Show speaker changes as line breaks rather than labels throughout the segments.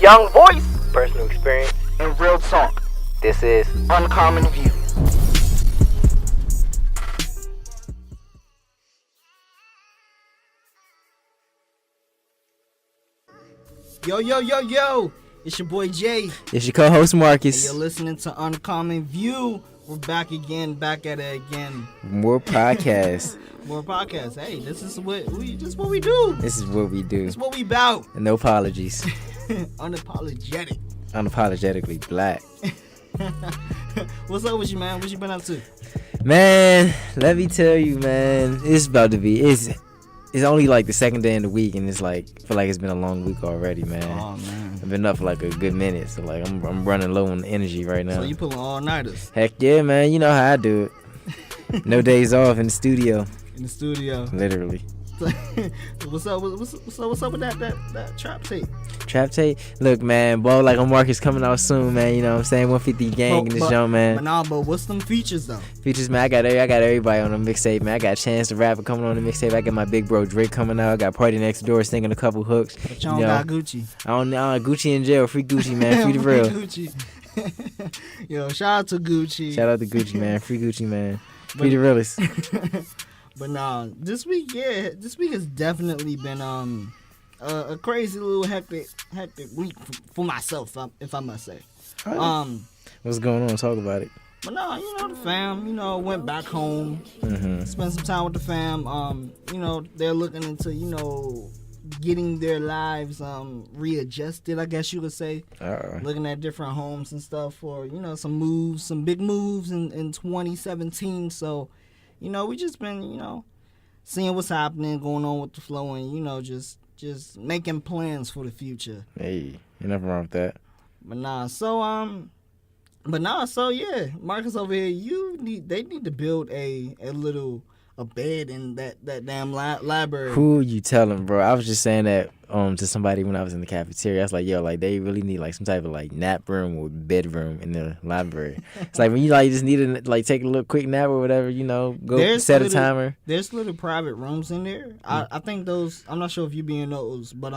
Young voice, personal experience,
and real talk.
This is
Uncommon View. Yo. It's your boy Jay.
It's your co-host Marcus.
And you're listening to Uncommon View. We're back at it again.
More podcasts.
More podcasts. Hey, this is what we do.
This is what we do.
It's what we bout.
And no apologies.
Unapologetic.
Unapologetically black.
What's up with you, man? What you been up to?
Man, let me tell you, man. It's about to be. It's only like the second day in the week, and it's like I feel like it's been a long week already, man.
Oh man,
I've been up for like a good minute, so like I'm running low on energy right now.
So you pulling all nighters?
Heck yeah, man. You know how I do it. No days off in the studio.
In the studio.
Literally.
What's up with that trap tape?
Trap tape? Look, man, boy, like Marcus coming out soon, man. You know what I'm saying? 150 gang in this joint, man.
But what's them features though?
Features, man. I got everybody on the mixtape, man. I got Chance the Rapper coming on the mixtape. I got my big bro Drake coming out. I got Party Next Door singing a couple hooks.
But you don't got Gucci.
I don't know. Gucci in jail. Free Gucci, man. Free the real.
Gucci. Yo, shout out to Gucci.
Shout out to Gucci, man. Free Gucci, man. Free the realest.
But nah, this week has definitely been a crazy little hectic week for myself, if I must say.
What's going on? Talk about it.
But nah, the fam, went back home, spent some time with the fam. They're looking into, getting their lives readjusted, I guess you could say. Looking at different homes and stuff for, some big moves in 2017. So, we just been, seeing what's happening, going on with the flow, and, just making plans for the future.
Hey, ain't nothing wrong with that.
So yeah, Marcus over here, they need to build a bed in that damn library.
Who you telling, bro? I was just saying that to somebody when I was in the cafeteria. I was like, yo, like they really need like some type of like nap room or bedroom in the library. It's like when you like just need to like take a little quick nap or whatever, go set a timer.
There's little private rooms in there. I think those. I'm not sure if you be in those, but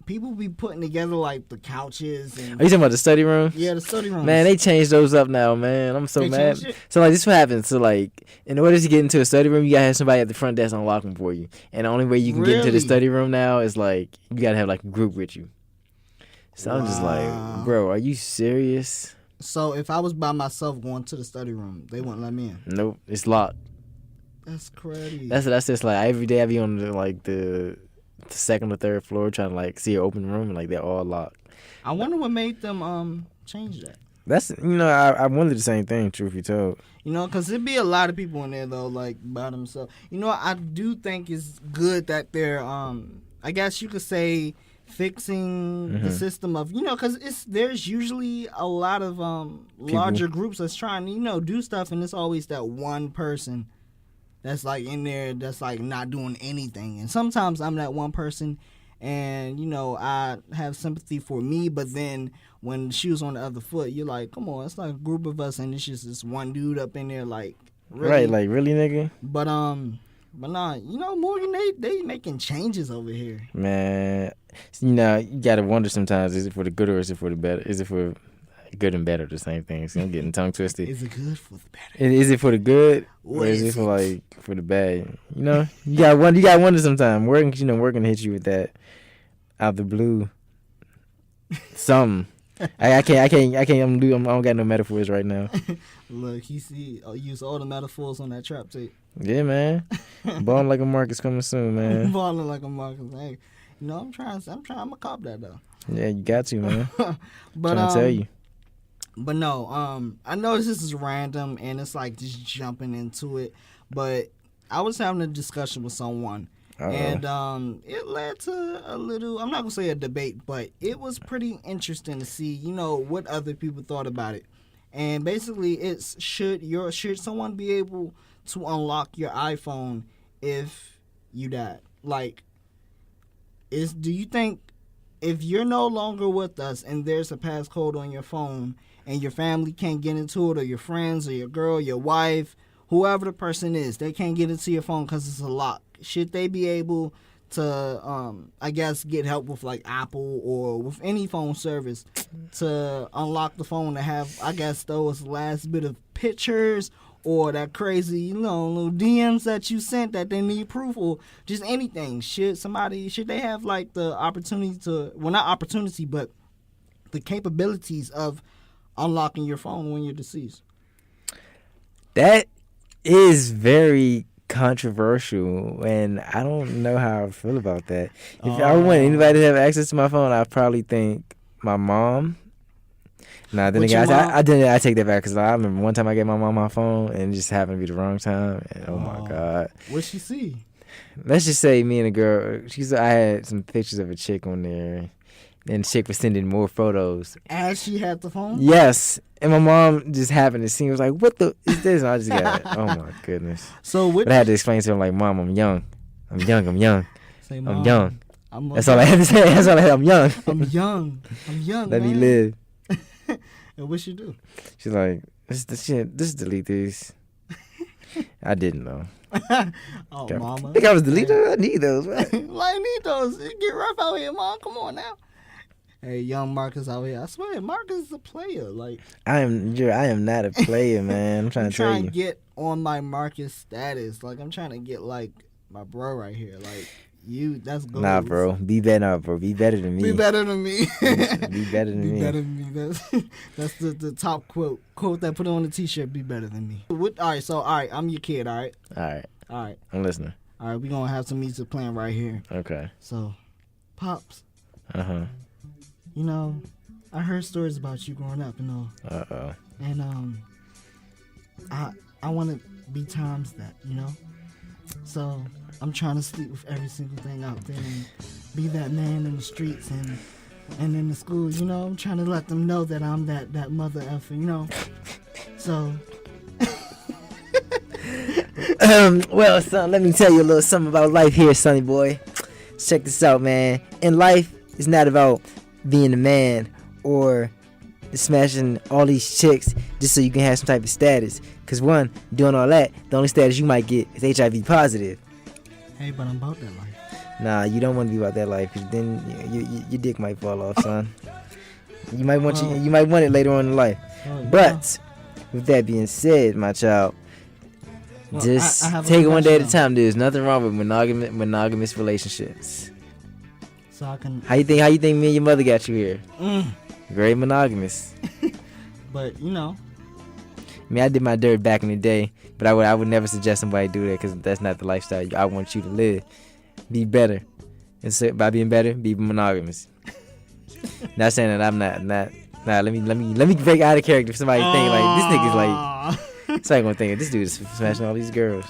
people be putting together like the couches. And,
are you talking about the study room?
Yeah, the study room.
Man, they changed those up now, man. I'm so mad. So like, this is what happens. So like, in order to get into a study room, you gotta have somebody at the front desk unlock them for you. And the only way you can get into the study room now is like you gotta have like a group with you. So I'm just like, bro, are you serious?
So if I was by myself going to the study room, they wouldn't let me in.
Nope, it's locked.
That's crazy.
That's just like every day I be on the second or third floor trying to like see an open room and like they're all locked.
I wonder what made them change that.
That's I wondered the same thing, truth be told.
Because there'd be a lot of people in there though, like by themselves. I do think it's good that they're I guess you could say fixing the system of because there's usually a lot of larger groups that's trying to do stuff, and it's always that one person that's like in there that's like not doing anything. And sometimes I'm that one person and I have sympathy for me, but then when she was on the other foot, you're like, come on, it's like a group of us and it's just this one dude up in there like really?
Right, like really, nigga.
But nah, Morgan, they making changes over here.
Man, you gotta wonder sometimes, is it for the good or is it for the better? Is it for good and better the same thing? So I'm getting tongue twisted.
Is it good for the better?
Is it for the good or is it for like for the bad? You got wonder sometimes. Working to hit you with that out of the blue. Something. I can't. I don't got no metaphors right now.
Look, he used all the metaphors on that trap tape.
Yeah, man. Balling like a Marcus coming soon, man.
Balling like a Marcus. Hey, I'm trying. I'm gonna cop that though.
Yeah, you got to, man.
But
trying to tell you.
But no, I know this is random and it's like just jumping into it, but I was having a discussion with someone. And it led to a little, I'm not going to say a debate, but it was pretty interesting to see, what other people thought about it. And basically it's should someone be able to unlock your iPhone if you died? Like, do you think if you're no longer with us and there's a passcode on your phone and your family can't get into it, or your friends or your girl, your wife, whoever the person is, they can't get into your phone because it's a lock, should they be able to I guess get help with like Apple or with any phone service to unlock the phone to have, I guess, those last bit of pictures or that crazy, little DMs that you sent that they need proof, or just anything. Should they have like the opportunity to, well, not opportunity, but the capabilities of unlocking your phone when you're deceased?
That is very controversial, and I don't know how I feel about that. If I want anybody to have access to my phone, I probably think my mom. Nah, then again, I take that back, because I remember one time I gave my mom my phone and it just happened to be the wrong time, and oh my God.
What'd she see?
Let's just say me and a girl, I had some pictures of a chick on there, and the chick was sending more photos.
As she had the phone?
Yes. And my mom just happened to see, was like, what the is this? And I just got it. Oh my goodness. But I had to explain to her, like, Mom, I'm young.
Say, Mom,
I'm young. That's all I had to say. That's all I had. I'm young.
I'm young.
Let me live.
And what she do?
She's like, just delete these. I didn't know.
Oh, Mama.
I think I was deleting. I need those, right?
I need those. It get rough out here, Mom. Come on now. Hey, young Marcus out here. I swear, Marcus is a player. Like, I am
not a player, man. I'm trying to tell you.
I'm trying to get on my Marcus status. Like, I'm trying to get like my bro right here. Like, that's good.
Nah, bro. Be better, bro. Be better than me.
Be better than me.
Be better than me.
Be better than me. That's the top quote that put on the t-shirt. Be better than me. All right. I'm your kid. All right.
I'm listening.
All right. We're gonna have some music playing right here.
Okay.
So, Pops.
Uh-huh.
I heard stories about you growing up and all.
Uh-oh.
And I want to be times that, So I'm trying to sleep with every single thing out there and be that man in the streets and in the school. I'm trying to let them know that I'm that mother effer. So.
Well, son, let me tell you a little something about life here, sonny boy. Check this out, man. In life, it's not about being a man or smashing all these chicks just so you can have some type of status. Because one, doing all that, the only status you might get is HIV positive.
Hey, but I'm about that life.
Nah, you don't want to be about that life, because then your dick might fall off, son. You might want it later on in life. But with that being said, my child, just take it one day at a time. There's nothing wrong with monogamous relationships.
So I can.
How you think me and your mother got you here? Very monogamous.
But
I did my dirt back in the day, but I would never suggest somebody do that, because that's not the lifestyle I want you to live. Be better, and so by being better, be monogamous. Not saying that I'm not. Nah, let me break out of character for somebody think like this nigga's like. Somebody gonna think this dude is smashing all these girls.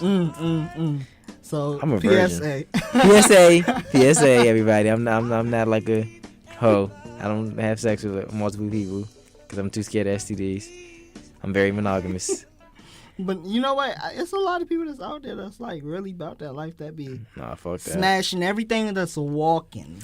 So
I'm a virgin. PSA, everybody. I'm not like a hoe. I don't have sex with multiple people because I'm too scared of STDs. I'm very monogamous.
But you know what? It's a lot of people that's out there that's like really about that life, that be
fuck that.
Smashing everything that's walking.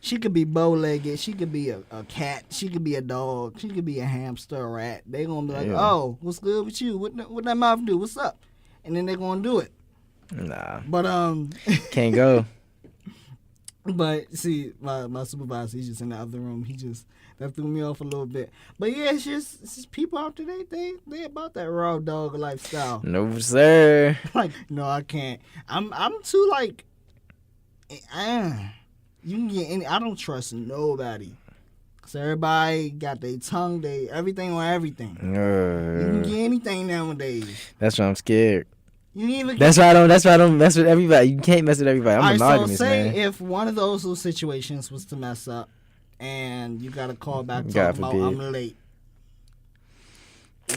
She could be bow-legged. She could be a cat. She could be a dog. She could be a hamster, a rat. They gonna be like, oh, what's good with you? What that mouth do? What's up? And then they gonna do it.
Nah.
But
can't go.
But see, my supervisor, he's just in the other room. That threw me off a little bit. But yeah, it's just people out there. They about that raw dog lifestyle.
No sir.
Like, no, I can't. I'm too like. You can get any. I don't trust nobody. Cause everybody got their tongue, everything on everything. You can get anything nowadays.
That's why I'm scared.
You even.
That's why I don't mess with everybody. You can't mess with everybody. I'm monogamous,
so say
man.
If one of those little situations was to mess up, and you got to call back talking about I'm late.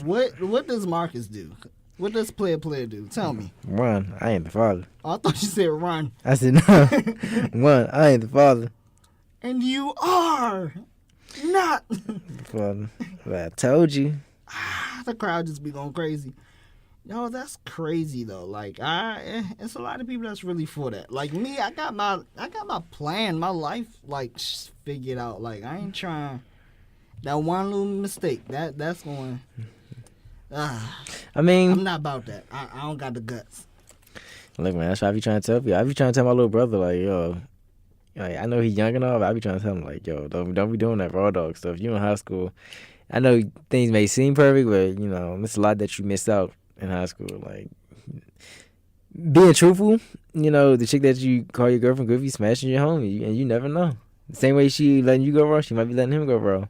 What does Marcus do? What does player do? Tell me.
One, I ain't the father.
Oh, I thought you said run.
I said no. One, I ain't the father.
And you are not
the father. Well, I told you.
The crowd just be going crazy. Yo, that's crazy though. Like, it's a lot of people that's really for that. Like me, I got my plan, my life like figured out. Like I ain't trying. That one little mistake, that's going.
I mean,
I'm not about that. I don't got the guts.
Look, man, that's what I be trying to tell people. I be trying to tell my little brother, like, yo, like, I know he's young and all, but I be trying to tell him, like, yo, don't be doing that raw dog stuff. You in high school. I know things may seem perfect, but, you know, there's a lot that you missed out in high school. Like, being truthful, you know, the chick that you call your girlfriend could be smashing your homie, and you never know. The same way she letting you go raw, she might be letting him go raw.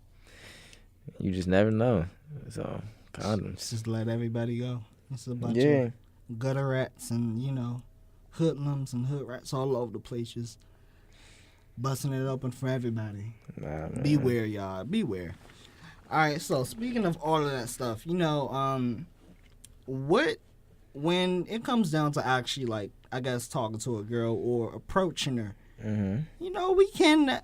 You just never know. So, condoms.
Just let everybody go. It's a bunch of gutter rats and, you know, hoodlums and hood rats all over the place, just busting it open for everybody.
Nah, man.
Beware, y'all. Beware. All right, so speaking of all of that stuff, you know, when it comes down to actually, like, I guess, talking to a girl or approaching her, you know, we can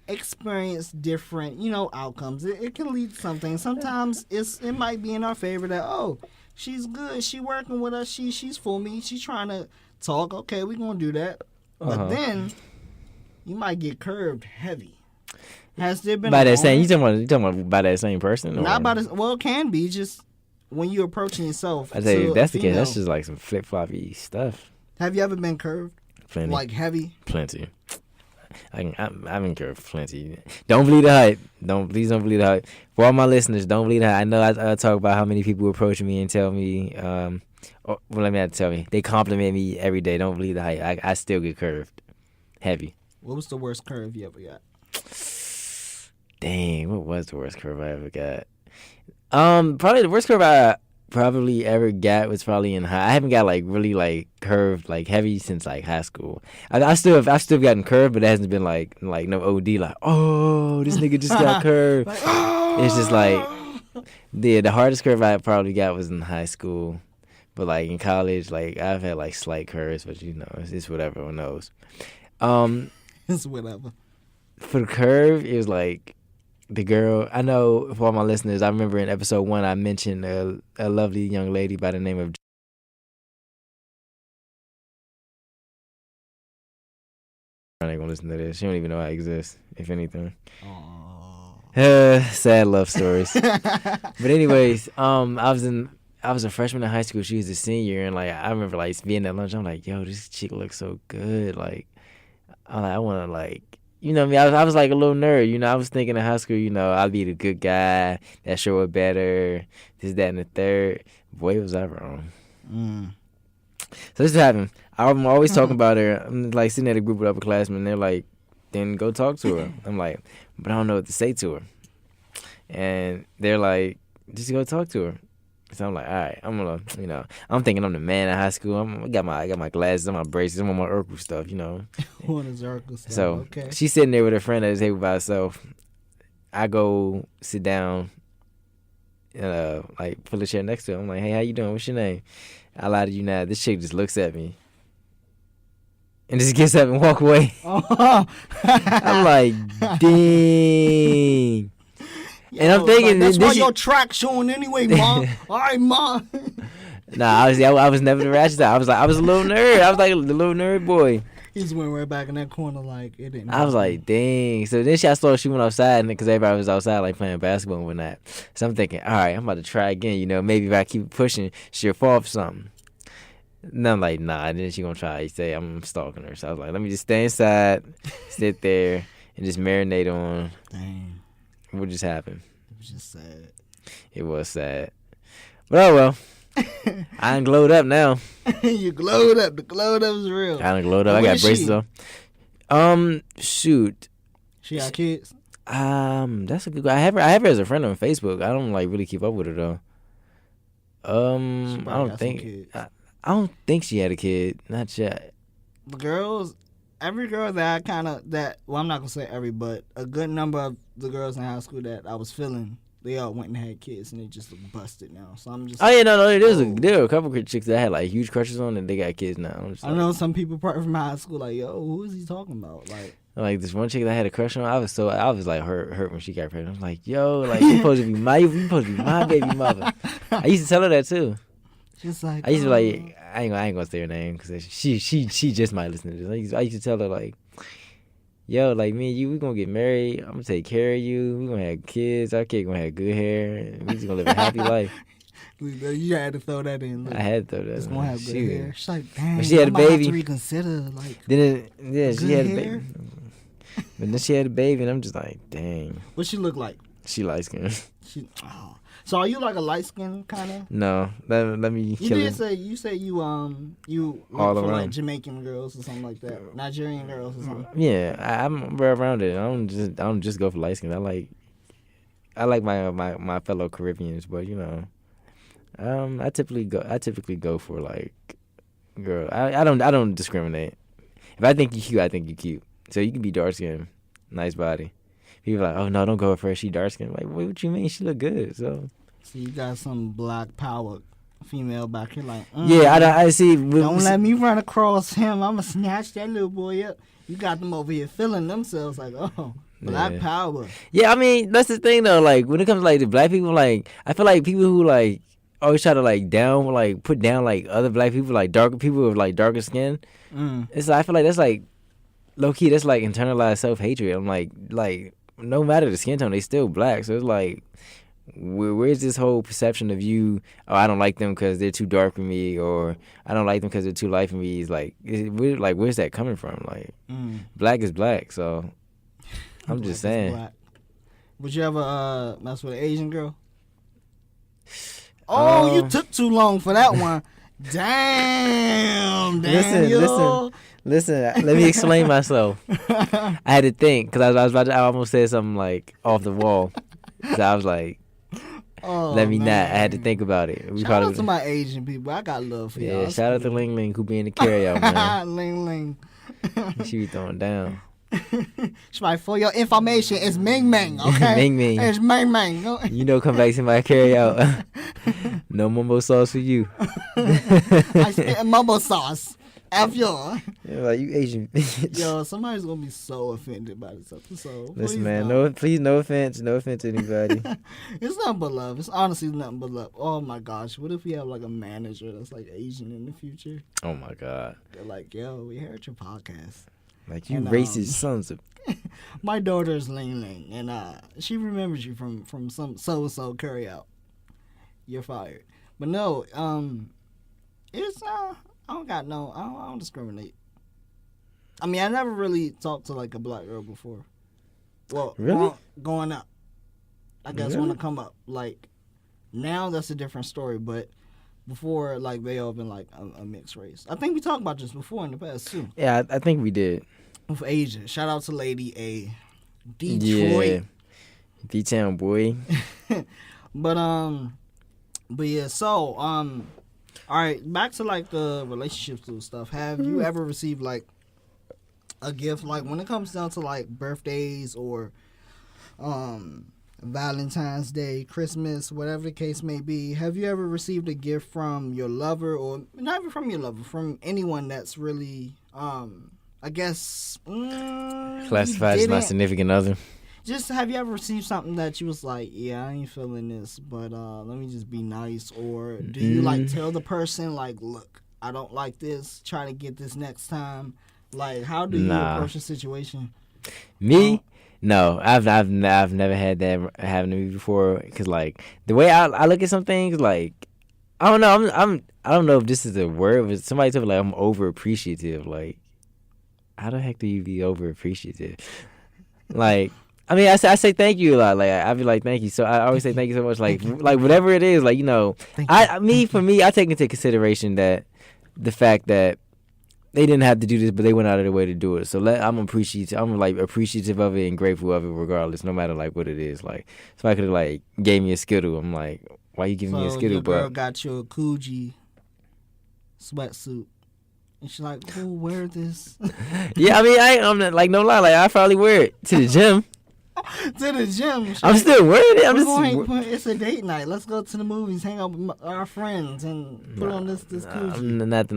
experience different, you know, outcomes. It can lead to something. Sometimes it might be in our favor that, oh, she's good, she working with us, she's for me, she's trying to talk. Okay, we gonna do that. But then you might get curved heavy. Has there been
by that same? You talking about by that same person? Or?
Not by the. Well, it can be just when you're approaching yourself.
I say if that's the case, that's just like some flip floppy stuff.
Have you ever been curved?
Plenty.
Like heavy?
Plenty. I've been curved plenty. Don't believe the hype. Please don't believe the hype. For all my listeners, don't believe the hype. I know I talk about how many people approach me and tell me. Let me tell me. They compliment me every day. Don't believe the hype. I still get curved, heavy.
What was the worst curve you ever got?
Dang, what was the worst curve I ever got? Probably the worst curve I probably ever got was probably in high. I haven't got like really like curved like heavy since like high school. I've still gotten curved, but it hasn't been like no OD like, oh, this nigga just got curved. It's just like the hardest curve I probably got was in high school, but like in college, like I've had like slight curves, but you know it's whatever, one knows.
It's whatever.
For the curve, it was like. The girl, I know for all my listeners, I remember in episode 1 I mentioned a lovely young lady by the name of I ain't gonna listen to this. She don't even know I exist, if anything. Sad love stories. But anyways, I was a freshman in high school. She was a senior, and like I remember like being at lunch. I'm like, yo, this chick looks so good. Like, I want to like. You know what I mean? I was like a little nerd. You know, I was thinking in high school, you know, I'll be the good guy, that show it better, this, that, and the third. Boy, was I wrong. So this happened. I'm always talking about her. I'm like sitting at a group of upperclassmen, and they're like, then go talk to her. I'm like, but I don't know what to say to her. And they're like, just go talk to her. So I'm like, all right, I'm gonna, you know, I'm thinking I'm the man in high school. I got my glasses, my braces, I'm on my Urkel stuff, you know.
What is Urkel stuff?
So
okay. She's
sitting there with her friend at the table by herself. I go sit down, like pull a chair next to her. I'm like, hey, how you doing? What's your name? I lie to you now. This chick just looks at me and just gets up and walk away. I'm like, dang. And I'm thinking,
like, that's why your track's showing anyway, Mom. All right, Mom.
Nah, I was never the ratchet. I was a little nerd. I was like the little nerd boy.
He just went right back in that corner like it didn't.
I was like, dang. So then I saw she went outside, because everybody was outside like playing basketball and whatnot. So I'm thinking, all right, I'm about to try again. You know, maybe if I keep pushing, she'll fall for something. And I'm like, nah. And then she gonna try. He say I'm stalking her. So I was like, let me just stay inside, sit there, and just marinate on.
Dang.
What just happened?
It was just sad.
It was sad. But oh well. I done glowed up now.
You glowed up. The glow up is real.
I done glowed up. I got braces on. Shoot.
She got kids?
That's a good. I have her as a friend on Facebook. I don't like really keep up with her though. I don't think. I don't think she had a kid. Not yet.
The girls, every girl that I well, I'm not gonna say every, but a good number of the girls in high school that I was feeling, they all went and had kids, and they just look busted now. So I'm just.
Oh yeah, no. There were a couple of chicks that I had like huge crushes on, and they got kids now.
I know some people from high school like, yo, who is he talking about?
Like this one chick that I had a crush on, I was like hurt when she got pregnant. I was like, yo, like you supposed to be my baby mother. I used to tell her that too.
Just like
I used to like I ain't gonna say her name because she just might listen to this. I used to tell her like, yo, like me and you, we gonna get married. I'm gonna take care of you. We gonna have kids. Our kid gonna have good hair. We just gonna live a happy life.
You had to throw that in. Look,
I had to throw that.
it's gonna have good hair. She's like, dang.
But she had a
I might have
baby.
to reconsider. Like,
She had a
hair?
baby. But then she had a baby, and I'm just like, dang.
what she look like?
She light skinned.
So are you like a light skin kind of?
No, let me
You
kill
did
it.
say you look
All
for like
around.
Jamaican girls or something like that, Nigerian girls or something.
Yeah, I'm right around it. I don't just go for light skin. I like my fellow Caribbeans, but you know, I typically go for like girl. I don't discriminate. If I think you cute, I think you cute. So you can be dark skinned, nice body. People are like, oh no, don't go for her. She dark skinned. Like, what you mean? She look good. So
you got some black power female back here, like
yeah, I see.
Don't let me run across him. I'ma snatch that little boy up. You got them over here feeling themselves like, oh, black power.
Yeah, I mean that's the thing though. Like when it comes to, like the black people, like I feel like people who like always try to like put down like other black people, like darker people with like darker skin. It's I feel like that's like low key. That's like internalized self hatred. I'm like no matter the skin tone, they still black. So it's like, where's this whole perception of you? Oh, I don't like them because they're too dark for me, or I don't like them because they're too light for me. It's like, where's that coming from? Like, black is black. So I'm just saying.
Black. Would you ever mess with an Asian girl? Oh, you took too long for that one. Damn.
Listen, let me explain myself. I had to think because I almost said something like off the wall. So I was like, let me not. I had to think about it.
Shout out to my Asian people. I got love for y'all.
Yeah, shout out to Ling Ling who be in the carryout, man.
Ling Ling.
She be throwing down.
She's like, for your information, it's Ming Ming, okay?
Ming Ming.
It's Ming Ming.
You know, come back to my carryout. No mumbo sauce for you.
I spit mumbo sauce. F y'all.
Yeah, like you Asian bitch.
Yo, somebody's gonna be so offended by this episode.
Listen, man, no offense to anybody.
It's nothing but love. It's honestly nothing but love. Oh my gosh, what if we have like a manager that's like Asian in the future?
Oh my god.
They're like, yo, we heard your podcast.
Like you racist sons of.
My daughter's Ling Ling, and she remembers you from some so carry out. You're fired. But no, it's I don't discriminate. I mean, I never really talked to like a black girl before. Well,
really?
Going up. I guess
really?
when I come up, like now that's a different story. But before, like they all been like a mixed race. I think we talked about this before in the past too.
Yeah, I think we did.
With Asia, shout out to Lady A, Detroit,
yeah. D-Town boy.
But yeah. So all right, back to like the relationships and stuff. Have you ever received like a gift, like when it comes down to like birthdays or Valentine's Day, Christmas, whatever the case may be? Have you ever received a gift from your lover, or not even from your lover, from anyone that's really I guess
classified as my significant other?
Just have you ever received something that you was like, yeah, I ain't feeling this, but let me just be nice? Or do you like tell the person like, look, I don't like this, try to get this next time? Like, how do you approach the situation?
Me? No, I've never had that happen to me before. Cause like the way I look at some things, like I don't know, I don't know if this is a word, but somebody told me like I'm over appreciative. Like, how the heck do you be over appreciative? Like, I mean, I say thank you a lot. Like, I be like, thank you. So I always say thank you so much. Like whatever it is, like, you know, I take into consideration that the fact that they didn't have to do this, but they went out of their way to do it. So I'm appreciative. I'm like appreciative of it and grateful of it, regardless, no matter like what it is. Like, somebody could have like gave me a Skittle. I'm like, why you giving me a Skittle?
Your girl got you a Coogee sweatsuit. And she's like, who wear this?
Yeah, I mean, I'm not, like, no lie, like I probably wear it to the gym.
To the gym.
I'm still wearing it.
It's a date night. Let's go to the movies, hang out with our friends, and put on this Coogee.
Not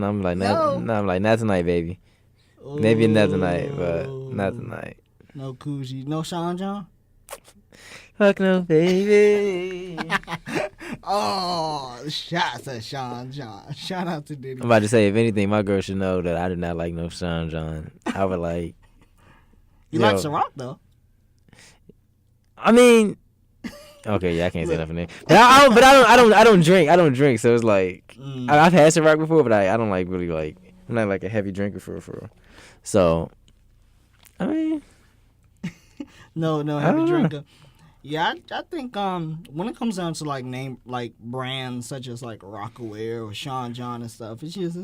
tonight, baby. Maybe another night, but not tonight.
No Coogee. No Sean John?
Fuck no, baby.
Oh, shots at Sean John. Shout out to Diddy.
I'm about to say, if anything, my girl should know that I do not like no Sean John. I would like.
You like Ciroc, though.
I mean, Okay, yeah, I can't say nothing there. But I don't drink. I don't drink. So it's like I've had Ciroc before, but I don't like really like. I'm not like a heavy drinker for real. So, I mean,
no heavy drinker. Yeah, I think when it comes down to like name like brands such as like Rocawear or Sean John and stuff, it's just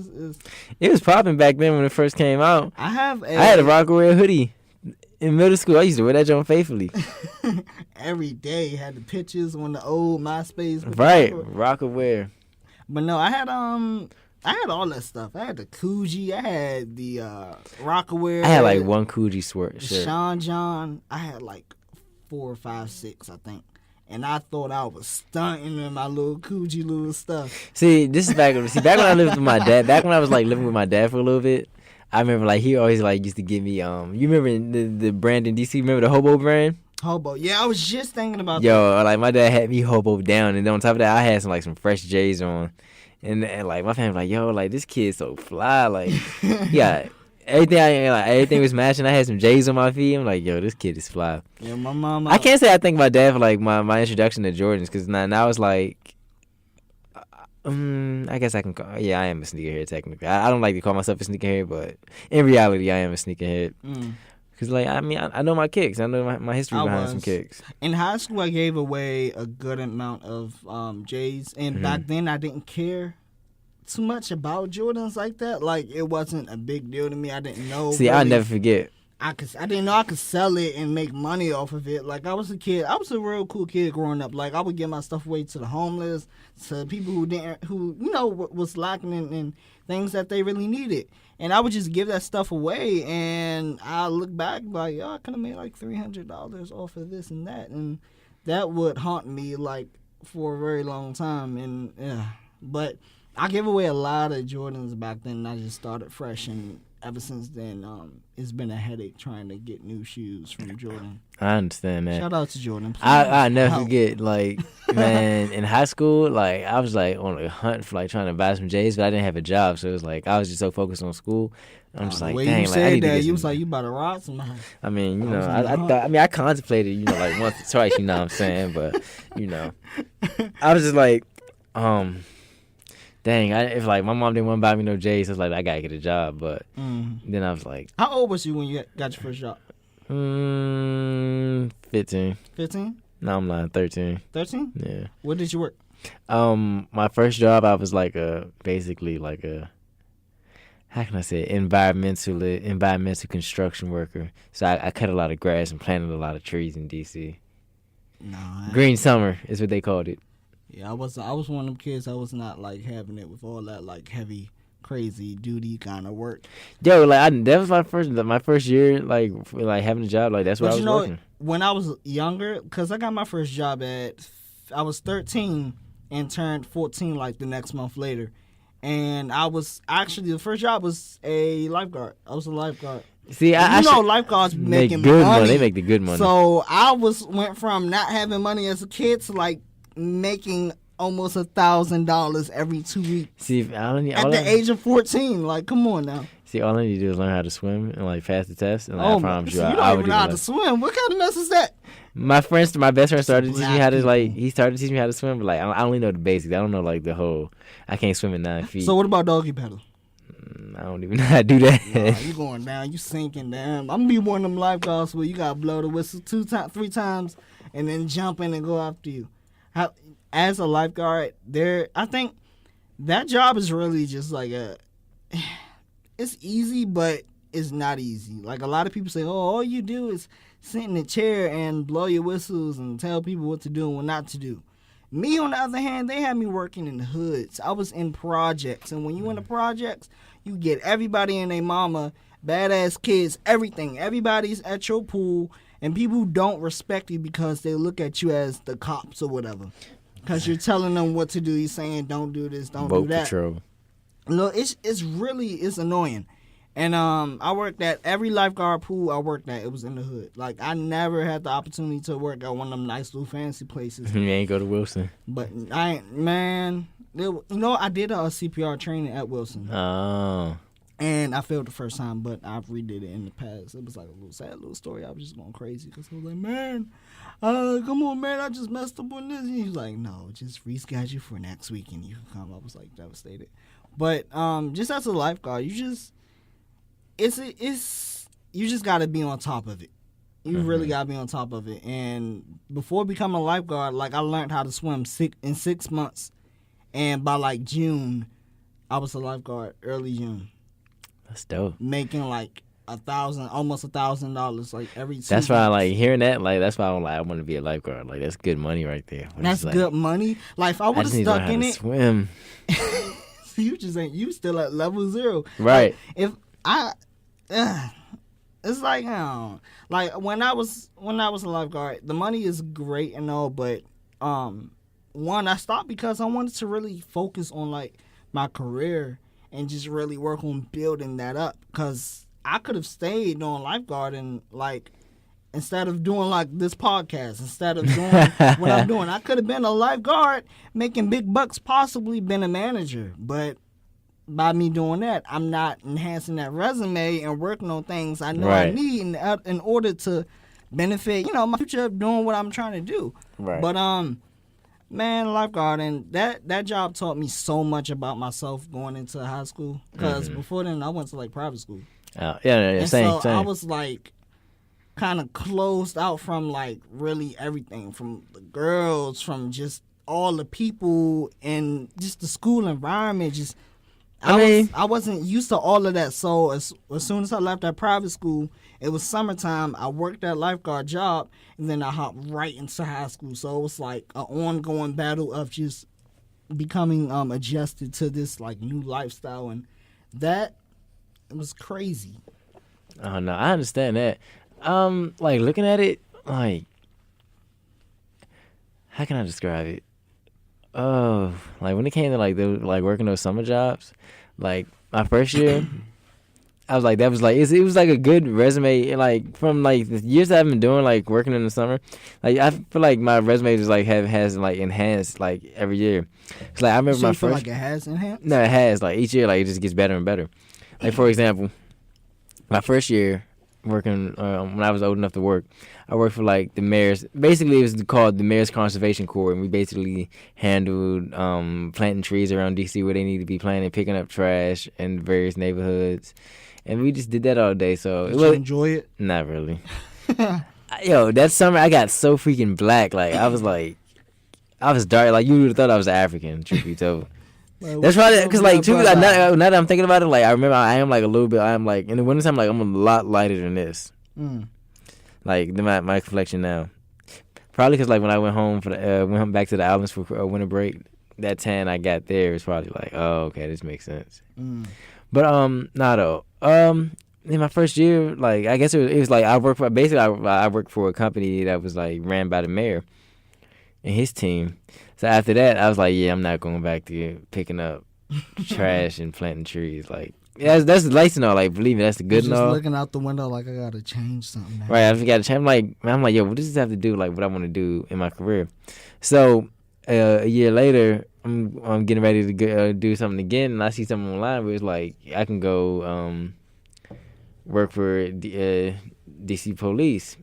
it was popping back then when it first came out.
I had
a Rocawear hoodie in middle school. I used to wear that joint faithfully.
Every day had the pictures on the old MySpace.
Right, Rocawear.
But no, I had all that stuff. I had the Coogee. I had the Rocawear.
I had like one Coogee shirt.
Sean John. I had like 4, 5, 6, I think. And I thought I was stunting in my little Coogee little stuff.
See, this is back when I lived with my dad. Back when I was like living with my dad for a little bit. I remember like he always like used to give me you remember the brand in DC? Remember the Hobo brand?
Hobo. Yeah, I was just thinking about that.
Yo, like my dad had me Hobo down, and then on top of that I had some fresh J's on. And like my family like, yo, like this kid's so fly, like he got everything was matching. I had some J's on my feet. I'm like, yo, this kid is fly.
Yeah, my mom.
I can't say I thank my dad for like my introduction to Jordans, because now it's like, I guess I can call. Yeah, I am a sneakerhead technically. I don't like to call myself a sneakerhead, but in reality, I am a sneakerhead. Cause like I mean I know my kicks. I know my history behind some kicks.
In high school, I gave away a good amount of J's, and back then I didn't care too much about Jordans like that. Like it wasn't a big deal to me. I didn't know.
See, really, I'll never forget.
I didn't know I could sell it and make money off of it. Like I was a kid. I was a real cool kid growing up. Like I would give my stuff away to the homeless, to people who was lacking in things that they really needed. And I would just give that stuff away, and I look back like, yo, I could have made like $300 off of this and that, and that would haunt me like for a very long time. And but I gave away a lot of Jordans back then, and I just started fresh, and ever since then, it's been a headache trying to get new shoes from Jordan.
I understand that.
Shout out to Jordan. Please
I never forget, like, man, in high school, like, I was, like, on a hunt for, like, trying to buy some J's, but I didn't have a job, so it was, like, I was just so focused on school. I'm just like, dang, like, I need to get
you was like, you about to rock somebody.
I mean, you know, I thought, I mean, I contemplated, you know, like, once or twice, you know what I'm saying, but, you know, I was just like, dang, if like my mom didn't want to buy me no J's, I was like, I gotta get a job. But then I was like,
how old was you when you got your first job?
15.
15?
No, I'm lying. 13.
13?
Yeah.
Where did you work?
My first job, I was like basically like a, how can I say it? environmental construction worker. So I cut a lot of grass and planted a lot of trees in DC.
No.
Green summer is what they called it.
Yeah, I was one of them kids. I was not like having it with all that like heavy, crazy duty kind of work.
Yo, like that was my first year, like having a job. Like that's what I was working.
When I was younger, because I got my first job I was 13 and turned 14 like the next month later, and I was actually the first job was a lifeguard. I was a lifeguard.
See,
lifeguards making
good money. They
make
the good money.
So I went from not having money as a kid to like making almost $1,000 every 2 weeks.
See, at the
age of 14, like, come on now.
See, all I need to do is learn how to swim and like pass the test, and I promise you,
you don't even know how to swim. What kind of mess is that?
My best friend started to teach me how to he started to teach me how to swim, but like I only know the basics. I don't know like the whole. I can't swim in 9 feet.
So what about doggy paddle?
I don't even know how to do that.
Nah, you going down, you sinking down. I'm gonna be one of them lifeguards where you gotta blow the whistle 3 times and then jump in and go after you. As a lifeguard, I think that job is really just like it's easy, but it's not easy. Like a lot of people say, oh, all you do is sit in the chair and blow your whistles and tell people what to do and what not to do. Me, on the other hand, they had me working in the hoods. I was in projects, and when you in the projects, you get everybody and their mama, badass kids, everything. Everybody's at your pool, and people who don't respect you because they look at you as the cops or whatever. Because you're telling them what to do. You're saying, don't do this, don't do that.
Patrol.
No, it's annoying. And I worked at every lifeguard pool I worked at. It was in the hood. Like, I never had the opportunity to work at one of them nice little fancy places.
You ain't go to Wilson.
But I did a CPR training at Wilson.
Oh.
And I failed the first time, but I've redid it in the past. It was like a little sad little story. I was just going crazy because I was like, man, come on, man, I just messed up on this. And he was like, no, just reschedule for next week and you can come. I was like devastated. But just as a lifeguard, you just got to be on top of it. You really got to be on top of it. And before becoming a lifeguard, like I learned how to swim in 6 months. And by like June, I was a lifeguard early June.
That's dope.
Making like almost $1,000 like every 2
That's why I
weeks.
like hearing that. Like that's why I'm like I want to be a lifeguard. Like that's good money right there.
That's
like,
good money. Like if I
I
would have
just need to learn
stuck
how
in
to
it,
swim.
you still at level 0.
Right.
Like, if I, it's like like when I was a lifeguard, the money is great and all, but one, I stopped because I wanted to really focus on like my career and just really work on building that up. Because I could have stayed on lifeguard and like instead of doing like this podcast, instead of doing what I'm doing, I could have been a lifeguard making big bucks, possibly been a manager. But by me doing that, I'm not enhancing that resume and working on things I know I need in order to benefit, my future of doing what I'm trying to do.
Right.
But man, lifeguard, and that job taught me so much about myself going into high school. Because before then, I went to like private school.
And
same.
I
was like kind of closed out from like really everything, from the girls, from just all the people, and just the school environment. I wasn't used to all of that. So as soon as I left that private school, it was summertime. I worked that lifeguard job, and then I hopped right into high school. So it was like an ongoing battle of just becoming adjusted to this like new lifestyle, and that was crazy.
Oh no, I understand that. Like looking at it, like how can I describe it? Oh, like when it came to like working those summer jobs, like my first year, I was like it was like a good resume. Like from like the years that I've been doing like working in the summer, like I feel like my resume just like has like enhanced like every year. It's like I remember
So
my
you feel
first.
like it has enhanced?
No, it has. Like each year, like it just gets better and better. Like for example, my first year working when I was old enough to work, I worked for like the mayor's. Basically, it was called the Mayor's Conservation Corps, and we basically handled planting trees around DC where they need to be planted, picking up trash in various neighborhoods, and we just did that all day. So
Did you enjoy it?
Not really. Yo, that summer I got so freaking black. Like I was dark. Like you would have thought I was African. Truth be told. That's probably because like now that I'm thinking about it, like I remember I am like a little bit. I am like in the wintertime, like I'm a lot lighter than this. Like my complexion now. Probably because like when I went home back to the islands for winter break, that tan I got there was probably like, oh okay, this makes sense. But nah though. In my first year, like I guess it was like I worked for a company that was like ran by the mayor and his team. So after that, I was like, yeah, I'm not going back to picking up trash and planting trees. Like, yeah, that's nice and all. Like, believe me, that's the good and all.
Just looking out the window like I gotta change something now.
Right, I got to change. I'm like, yo, what does this have to do like what I want to do in my career? So a year later, I'm getting ready to do something again, and I see something online where it's like I can go work for DC Police.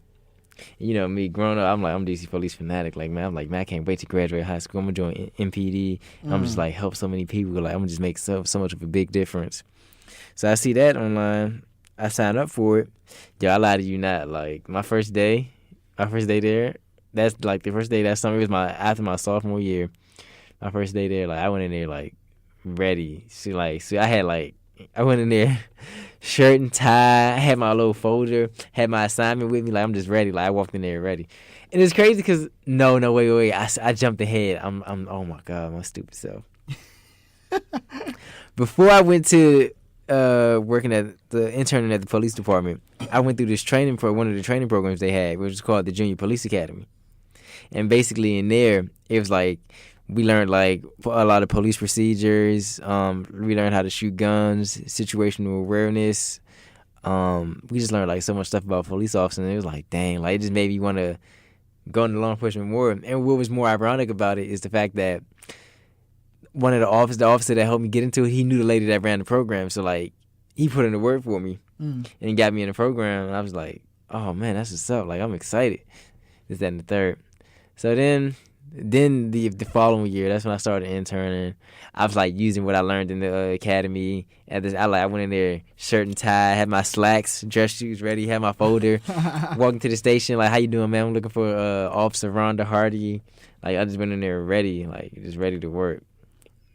You know, me growing up, I'm DC Police fanatic. Like, man, I can't wait to graduate high school. I'm gonna join MPD. I'm just like help so many people. Like, I'm gonna just make so much of a big difference. So I see that online. I signed up for it. Yo, I lie to you not. Like my first day there. That's like the first day that summer. It was after my sophomore year. My first day there, like I went in there like ready. So I went in there. Shirt and tie, I had my little folder, had my assignment with me, like I'm just ready. Like I walked in there ready, and it's crazy because wait, I jumped ahead. I'm oh my god, my stupid self. Before I went to working at interning at the police department, I went through this training for one of the training programs they had, which was called the Junior Police Academy, and basically in there it was like. We learned like a lot of police procedures. We learned how to shoot guns, situational awareness. We just learned like so much stuff about police officers. And it was like, dang, like it just made me want to go into law enforcement more. And what was more ironic about it is the fact that one of the officer that helped me get into it, he knew the lady that ran the program. So like he put in the work for me and he got me in the program, and I was like, oh man, that's what's up. Like, I'm excited. This, that, and the third. So then the following year, that's when I started interning. I was like using what I learned in the academy. I went in there, shirt and tie, had my slacks, dress shoes ready, had my folder. Walking to the station, like, how you doing, man? I'm looking for Officer Rhonda Hardy. Like, I just went in there ready, like, just ready to work.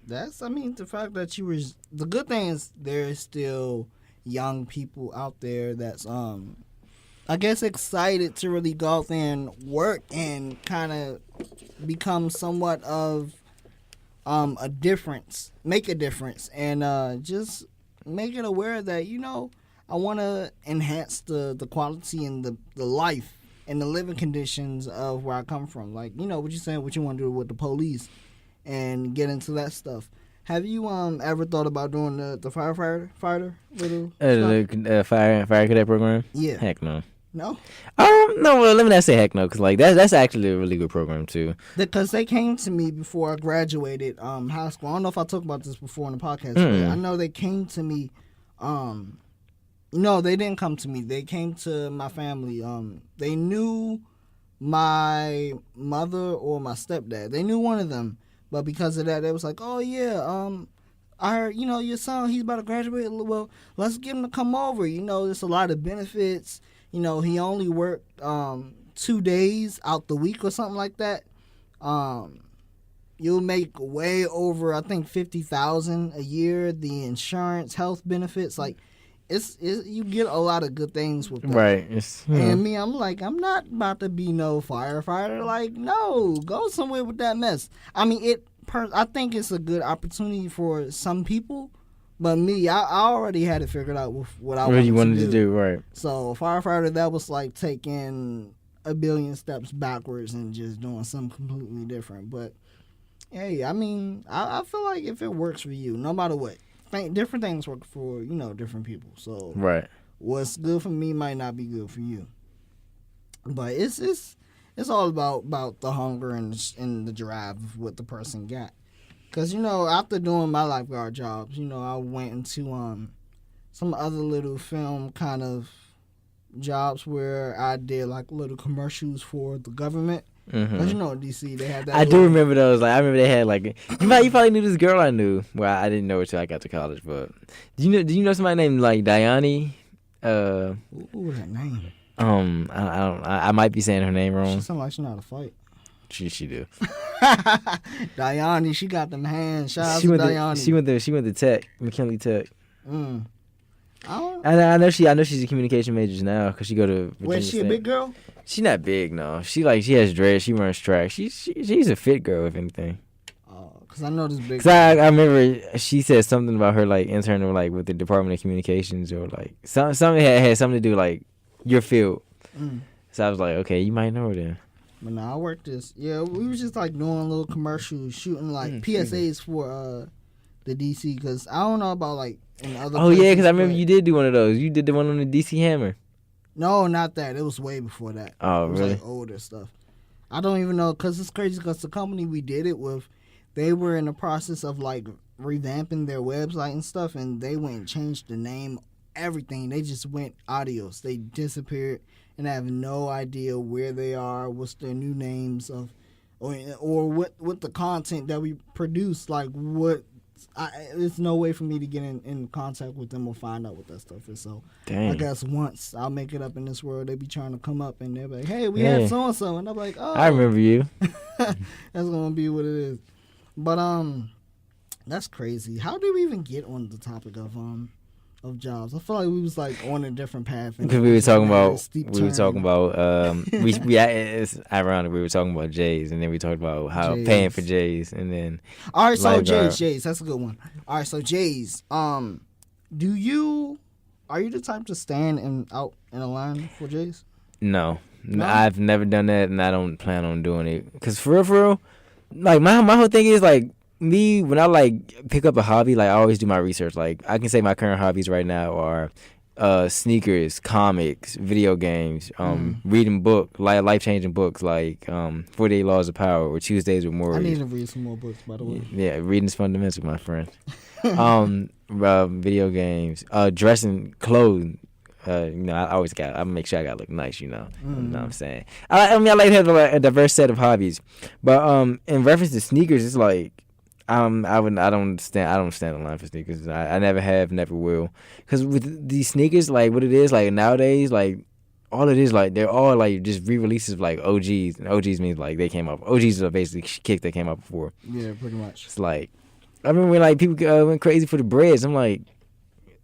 The fact that you were. The good thing is there's still young people out there that's I guess excited to really go out there and work and kind of become somewhat of a difference, make a difference, and just make it aware that, I want to enhance the quality and the life and the living conditions of where I come from. Like, what you're saying, what you want to do with the police and get into that stuff. Have you ever thought about doing the firefighter little
the fire cadet program?
Yeah.
Heck no.
No?
No, well, let me not say heck no, because like that's actually a really good program too.
Because they came to me before I graduated high school. I don't know if I talked about this before in the podcast, but I know they came to me. No, they didn't come to me. They came to my family. They knew my mother or my stepdad. They knew one of them, but because of that, they was like, "Oh yeah, I heard, your son, he's about to graduate. Well, let's get him to come over. There's a lot of benefits. He only worked 2 days out the week or something like that. You'll make way over, I think, $50,000 a year. The insurance, health benefits, like it's you get a lot of good things with that.
Right.
And me, I'm like, I'm not about to be no firefighter. Like, no, go somewhere with that mess. I mean, I think it's a good opportunity for some people. But me, I already had it figured out with what I wanted to do. Right. So firefighter, that was like taking a billion steps backwards and just doing something completely different. But hey, I feel like if it works for you, no matter what, different things work for different people. So
right,
what's good for me might not be good for you. But it's all about the hunger and the drive of what the person got. Because, after doing my lifeguard jobs, I went into some other little film kind of jobs where I did, like, little commercials for the government. Because, in D.C., they had that.
I do remember those. Like, I remember they had, like, you probably knew this girl I knew. Well, I didn't know her till I got to college, but do you know somebody named, like, Diani?
Ooh, that name.
I might be saying her name wrong.
She sounds like she know how to fight.
She do.
Diani, she got them hands. Shout out to Diani.
She went to Tech, McKinley Tech.
I
know she's a communication major now because she go to Virginia
Wait, she
State.
a big girl?
She not big, no. She has dread. She runs track. She's a fit girl, if anything.
Because I know this big.
Because I remember she said something about her like interning like with the Department of Communications or like something had something to do like your field. So I was like, okay, you might know her then.
But no, I worked this. Yeah, we was just like doing little commercials, shooting like PSAs for the DC. Because I don't know about like in other.
Oh yeah, because I remember you did do one of those. You did the one on the DC Hammer.
No, not that. It was way before that.
Oh
it was
really?
Like older stuff. I don't even know because it's crazy. Because the company we did it with, they were in the process of like revamping their website and stuff, and they went and changed the name, everything. They just went adios. They disappeared. And I have no idea where they are, what's their new names of, or what the content that we produce. Like there's no way for me to get in contact with them or find out what that stuff is. So I guess once I'll make it up in this world, they be trying to come up and they're like, "Hey, we had so and so," and I'm like, "Oh,
I remember you."
That's gonna be what it is. But that's crazy. How did we even get on the topic of jobs? I feel like we was like on a different path.
Because we were talking about it's ironic. We were talking about J's, and then we talked about how paying for J's, and then
all right. So J's, that's a good one. All right, so J's, are you the type to stand out in a line for J's?
No, I've never done that, and I don't plan on doing it. Because for real, like my whole thing is like. Me, when I like pick up a hobby, like I always do my research. Like I can say my current hobbies right now are sneakers, comics, video games, reading life changing books like 48 Laws of Power or Tuesdays with Morrie.
I need to read some more books, by the way.
Yeah, reading's fundamental, my friend. video games, dressing, clothes. I always I make sure I gotta look nice. You know what I'm saying. I mean, I like to have a diverse set of hobbies, but in reference to sneakers, it's like I don't stand in line for sneakers. I never have, never will. Because with these sneakers, like what it is, like nowadays, like all it is, like they're all like just re-releases of like OGs, and OGs means like they came up. OGs are basically kicks that came out before.
Yeah, pretty much.
It's like I remember when like people went crazy for the breads. I'm like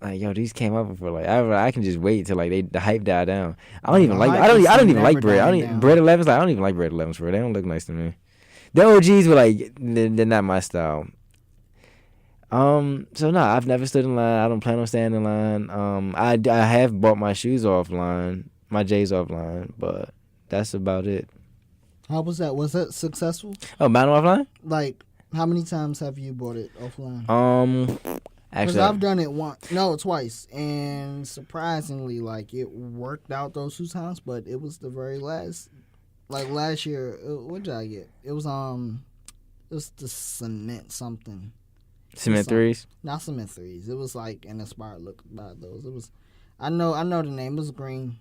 yo, these came out before. Like I can just wait till like the hype died down. I don't even like bread. Bread 11s. Like I don't even like bread 11s for it. They don't look nice to me. The OGs were like they're not my style. So no, I've never stood in line. I don't plan on standing in line. I have bought my shoes offline, my J's offline, but that's about it.
How was that? Was that successful?
Oh, buying offline?
Like, how many times have you bought it offline?
Actually,
because I've done it twice, and surprisingly, like it worked out those 2 times. But it was the very last, like last year. What did I get? It was the cement something.
Cement threes?
Not cement threes. It was like an inspired look by those. It was, I know the name. It was green.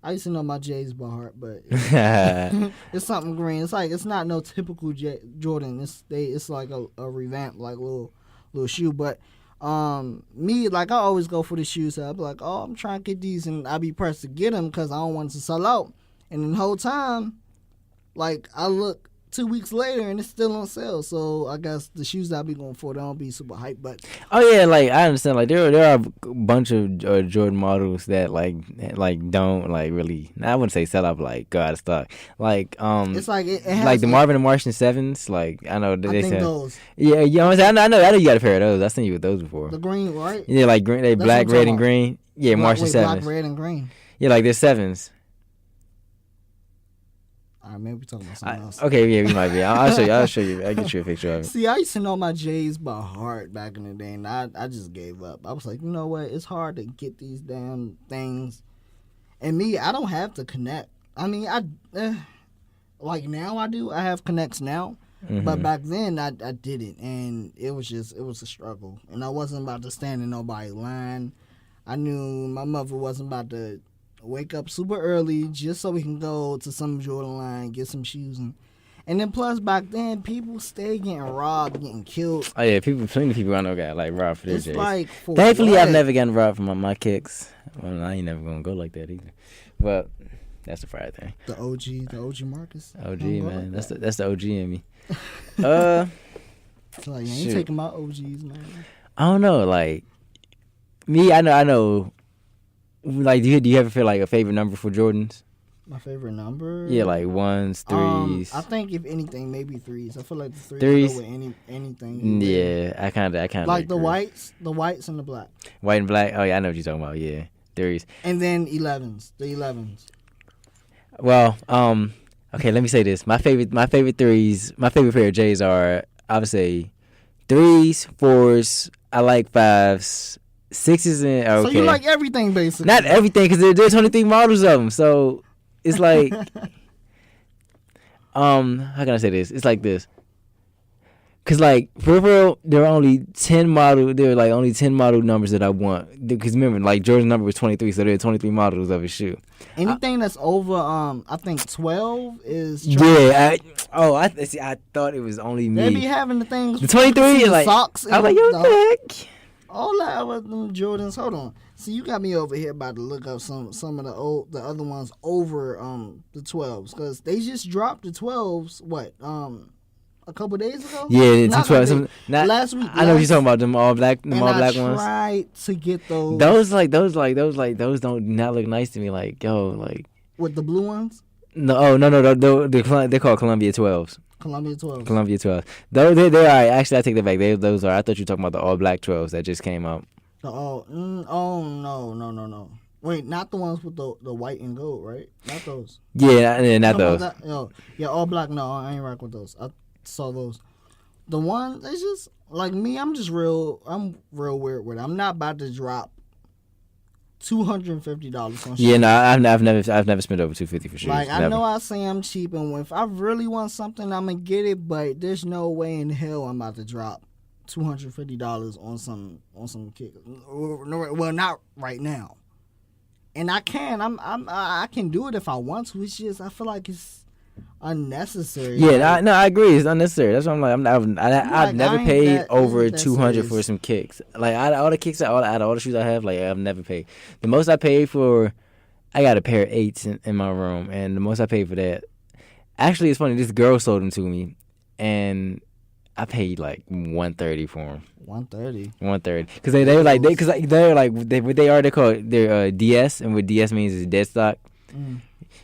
I used to know my J's by heart, but it's something green. It's like it's not no typical Jordan. It's like a revamp, like little shoe. But me, like I always go for the shoes. So I be like, oh, I'm trying to get these, and I be pressed to get them because I don't want it to sell out. And the whole time, like I look 2 weeks later and it's still on sale. So I guess the shoes that I be going for, they don't be super hype. But
oh yeah, like I understand. Like there are a bunch of Jordan models that like don't like really. I wouldn't say sell out, but like go out of stock. Like
it's like it has
like the Marvin and Martian 7s. Like I know they said
those.
Yeah, you know what I'm saying. I know you got a pair of those. I've seen you with those before.
The green, right?
Yeah, like green. They black, red, and green. Yeah, Martian 7s.
Black, red, and green.
Yeah, like they're 7s.
All right, maybe we're talking about something else.
Okay, yeah, we might be. I'll show you. I'll get you a picture of it.
See, I used to know my J's by heart back in the day, and I just gave up. I was like, you know what? It's hard to get these damn things. And me, I don't have to connect. I mean, like now I do. I have connects now. Mm-hmm. But back then, I didn't. And it was a struggle. And I wasn't about to stand in nobody's line. I knew my mother wasn't about to wake up super early just so we can go to some Jordan line, get some shoes. And then plus back then, people stay getting robbed, getting killed.
Oh yeah, plenty of people I know got like robbed for their
J's.
Like, thankfully, I've never gotten robbed for my kicks. Well, I ain't never gonna go like that either. But that's the Friday thing.
The OG Marcus.
OG man, like that's the OG in me.
So like, you ain't taking my OGs, man.
I don't know, like me. I know. Like, do you ever feel like a favorite number for Jordans?
My favorite number?
Yeah, like 1s, 3s.
I think if anything, maybe 3s. I feel like the 3s go with anything.
Yeah, I kind of
like
agree.
the whites and the black.
White and black. Oh yeah, I know what you're talking about. Yeah, 3s.
And then 11s. The 11s.
Well, okay. Let me say this. My favorite 3s. My favorite pair of J's are, I would say, 3s, 4s. I like 5s. 6s and okay.
So you like everything basically?
Not everything, because there's 23 models of them. So it's like, how can I say this? It's like this. Cause like for real, there are only 10 model. There are like only 10 model numbers that I want. Because remember, like Jordan's number was 23, so there are 23 models of his shoe.
Anything that's over, I think 12 is.
Yeah. I thought it was only me.
They be having the things.
The 23 is like
socks.
I was like, yo, heck.
All that with them Jordans. Hold on. See, you got me over here about to look up some of the other ones over the 12s, because they just dropped the 12s. What a couple days ago?
Yeah, not 12.
Last week.
I know what you're talking about, them all black ones.
I tried to get those.
Those don't not look nice to me. Like like
with the blue ones.
No, they're called Columbia 12s.
Columbia 12s.
Columbia 12s. They're all right. Actually, I take that back. Those are. I thought you were talking about the all black 12s that just came out.
No. Wait, not the ones with the white and gold, right? Not those.
Yeah, not those.
Yeah, all black. No, I ain't rock with those. I saw those. The one, it's just like me. I'm real weird with it. I'm not about to drop $250 on shoes.
Yeah, no, I've never spent over $250 for shoes.
Like
never.
I know I say I'm cheap, and if I really want something, I'm gonna get it. But there's no way in hell I'm about to drop $250 on some kick. Well, not right now. And I can. I can do it if I want to. It's just I feel like it's unnecessary.
Yeah, I agree. It's unnecessary. That's what I'm like. I've never paid over $200 for some kicks. Like out of all the kicks, out of all the shoes I have, like I've never paid. The most I paid for, I got a pair of 8s in my room, and the most I paid for that. Actually, it's funny. This girl sold them to me, and I paid like $130 for them. $130. Because they're called they're DS, and what DS means is dead stock.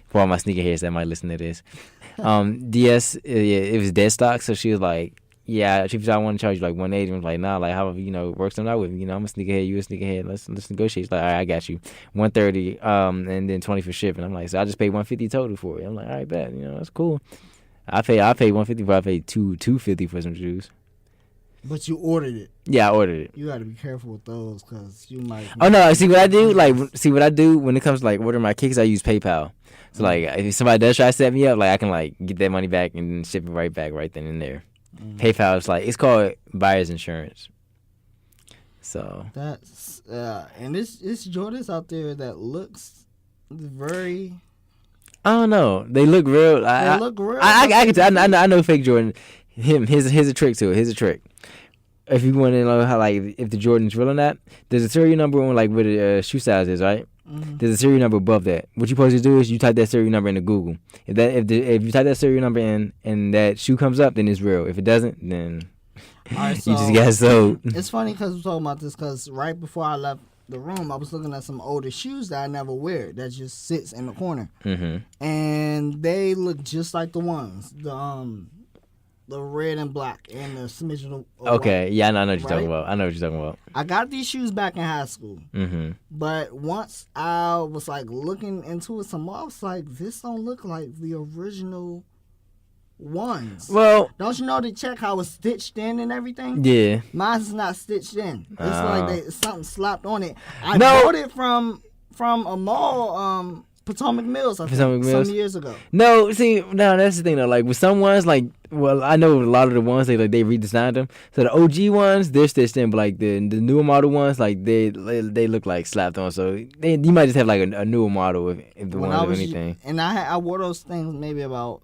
For all my sneakerheads that might listen to this, DS, it was dead stock. So she was like, "Yeah, she was, I want to charge you like $180." I was like, "Nah, like how work something out with me? I'm a sneakerhead, you a sneakerhead. Let's negotiate." She's like, "All right, I got you, $130, and then $20 for shipping." I'm like, "So I just paid $150 total for it." I'm like, "All right, bet, that's cool." I paid $150, but I paid $250 for some shoes.
But you ordered it.
Yeah, I ordered it.
You got to be careful with those because you might.
Oh no! See what I do? What I do when it comes to like ordering my kicks? I use PayPal. So like, if somebody does try to set me up, like I can like get that money back and then ship it right back right then and there. PayPal is like, it's called buyer's insurance. So
that's and it's Jordans out there that looks very.
I don't know. They look real.
They look real.
I know fake Jordan. Here's a trick to it. Here's a trick. If you want to know how like if the Jordan's real or not, there's a serial number on like where the shoe size is, right? There's a serial number above that. What you're supposed to do is you type that serial number into Google. If you type that serial number in and that shoe comes up, then it's real. If it doesn't, then
right, so
you just got sold.
It's funny because we're talking about this because right before I left the room, I was looking at some older shoes that I never wear that just sits in the corner, and they look just like the ones the red and black and the smidgen of
okay,
white,
yeah, I know what you're talking about. I know what you're talking about.
I got these shoes back in high school, but once I was like looking into it some more, I was like, this don't look like the original ones.
Well,
don't you know they check how it's stitched in and everything?
Yeah,
mine's not stitched in. It's like something slapped on it. I bought it from a mall, Potomac Mills, I think, some years ago.
No, see, that's the thing though. Like with some ones, like, well, I know a lot of the ones they redesigned them. So the OG ones, they're stitched in, but like the newer model ones, like they look like slapped on. So you might just have like a newer model if the ones of anything.
And I wore those things maybe about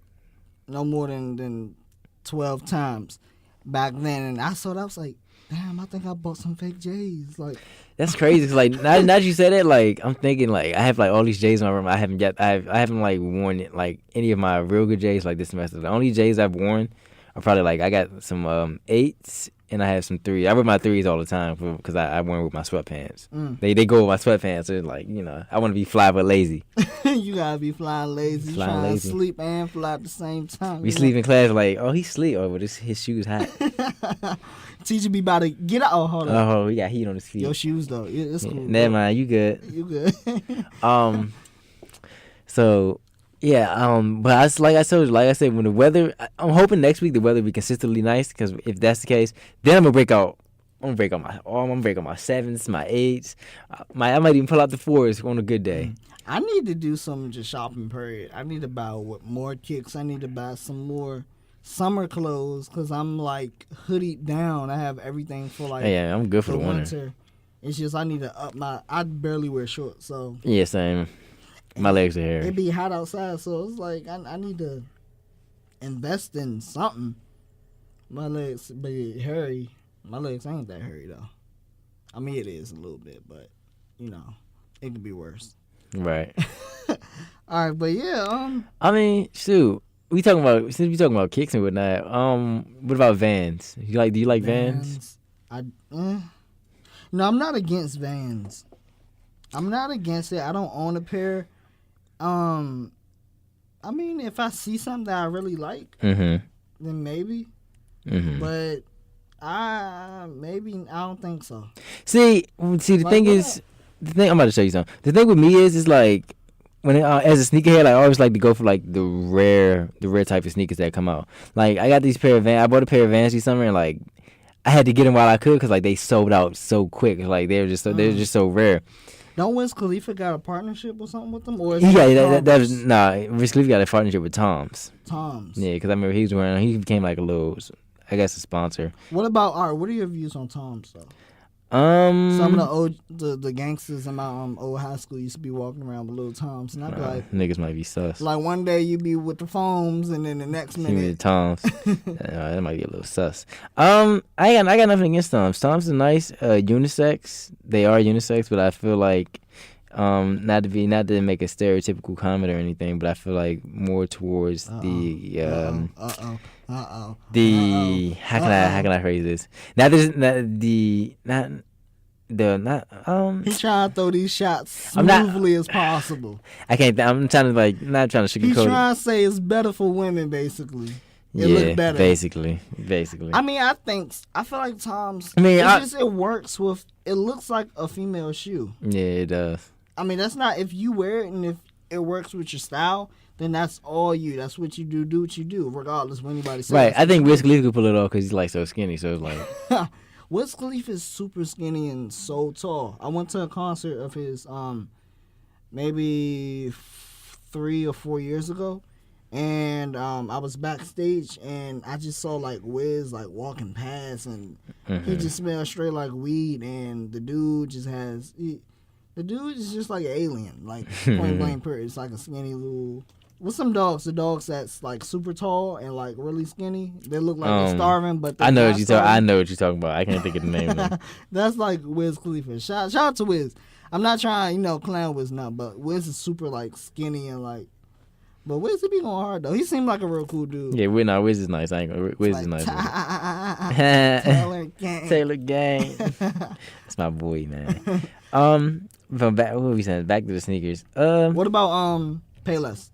no more than 12 times back then, and I saw that, I was like, damn, I think I bought some fake J's. Like,
that's crazy. Cause like now that you said it, like I'm thinking like I have like all these J's in my room. I haven't like worn it, like any of my real good J's like this semester. The only J's I've worn are probably like I got some 8s and I have some 3s. I wear my 3s all the time because I wear them with my sweatpants. They go with my sweatpants. So like I want to be fly but lazy.
You gotta be flying lazy. Trying to sleep and fly at the same time.
We sleep in class like, oh, he sleep. Oh, but his shoes hot.
Teacher be about to get out. Oh, hold on.
Oh, he got heat on his feet.
Your shoes though, it's cool.
Never mind, you good.
You good.
So yeah, but like I said, when the weather, I'm hoping next week the weather will be consistently nice. Because if that's the case, then I'm gonna break out my 7s, my 8s. I might even pull out the 4s on a good day.
I need to do some just shopping period. I need to buy more kicks. I need to buy some more summer clothes because I'm like hoodied down. I have everything for like
I'm good for the winter.
It's just I need to up I barely wear shorts, so
yeah, same. My legs are hairy.
It be hot outside, so it's like I need to invest in something. My legs be hairy. My legs ain't that hairy though. I mean it is a little bit, but it could be worse.
Right.
All right, but yeah.
I mean, shoot. Since we talking about kicks and whatnot, what about Vans? Do you like Vans?
No, I'm not against Vans. I'm not against it. I don't own a pair. I mean, if I see something that I really like, then maybe. But I don't think so.
See, the thing is, I'm about to show you something. The thing with me is like, when as a sneakerhead, I always like to go for like the rare type of sneakers that come out. Like I got these pair of Vans. I bought a pair of Vans this summer, and like I had to get them while I could because like they sold out so quick. Like they're just so rare.
Don't Wiz Khalifa got a partnership or something with them? Or is Wiz
Khalifa got a partnership with Tom's.
Tom's.
Yeah, because I remember he became like a little I guess a sponsor.
What about what are your views on Toms though? Some of the gangsters in my old high school used to be walking around with little Toms, and I'd be like,
niggas might be sus.
Like one day you be with the foams, and then the next minute
Toms. That might be a little sus. I got nothing against Toms. Toms are nice, unisex. They are unisex, but I feel like not to make a stereotypical comment or anything, but I feel like more towards how can I phrase this?
He's trying to throw these shots smoothly as possible.
I can't. I'm trying to not trying to sugarcoat.
He's trying to say it's better for women, basically. It look better.
Basically.
I mean, I feel like Toms. It works with. It looks like a female shoe.
Yeah, it does.
I mean, that's not if you wear it and if it works with your style, then that's all you. That's what you do. Do what you do, regardless of what anybody says.
Right. I think Wiz Khalifa could pull it off because he's like so skinny. So it's like
Wiz Khalifa is super skinny and so tall. I went to a concert of his maybe 3 or 4 years ago, and I was backstage and I just saw like Wiz like walking past, and he just smelled straight like weed, and the dude just has. The dude is just like an alien, like point blank period. It's like a skinny little. With some dogs, the dogs that's like super tall and like really skinny, they look like they're starving, but
I know what you're talking about. I can't think of the name. Though.
That's like Wiz Khalifa. Shout out to Wiz. I'm not trying, clown Wiz now, but Wiz is super like skinny and like. But Wiz he be going hard though. He seemed like a real cool dude.
Yeah, Wiz is nice. I ain't gonna. Wiz is nice. Taylor Gang. That's my boy, man. From back, what were we saying? Back to the sneakers.
What about Payless?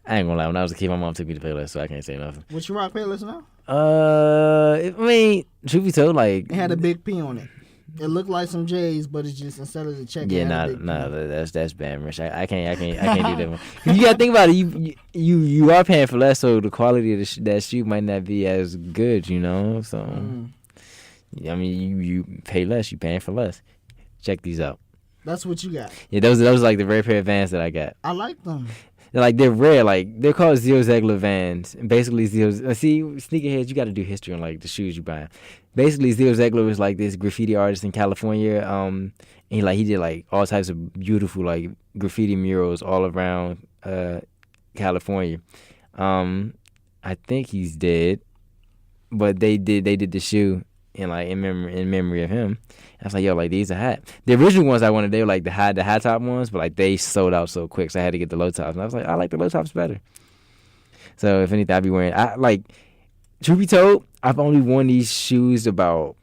I ain't gonna lie. When I was a kid, my mom took me to Payless, so I can't say nothing.
What you rock Payless now?
I mean, truth be told, like
it had a big P on it. It looked like some J's, but it's just instead of the check.
Yeah, that's bad, Rich. I can't do that one. You gotta think about it. You are paying for less, so the quality of that shoe might not be as good, So, I mean, you pay less, you paying for less. Check these out.
That's what you got.
Yeah, those are like the rare pair of Vans that I got.
I like them.
They're rare. Like they're called Zio Zegler Vans. Basically, sneakerheads, you got to do history on like the shoes you buy. Basically, Zio Zegler was like this graffiti artist in California. And he did like all types of beautiful like graffiti murals all around California. I think he's dead, but they did the shoe in memory of him. I was like, yo, like these are hot. The original ones I wanted, they were like the high top ones, but like they sold out so quick, so I had to get the low tops. And I was like, I like the low tops better. So if anything, I'd be wearing. Truth be told, I've only worn these shoes about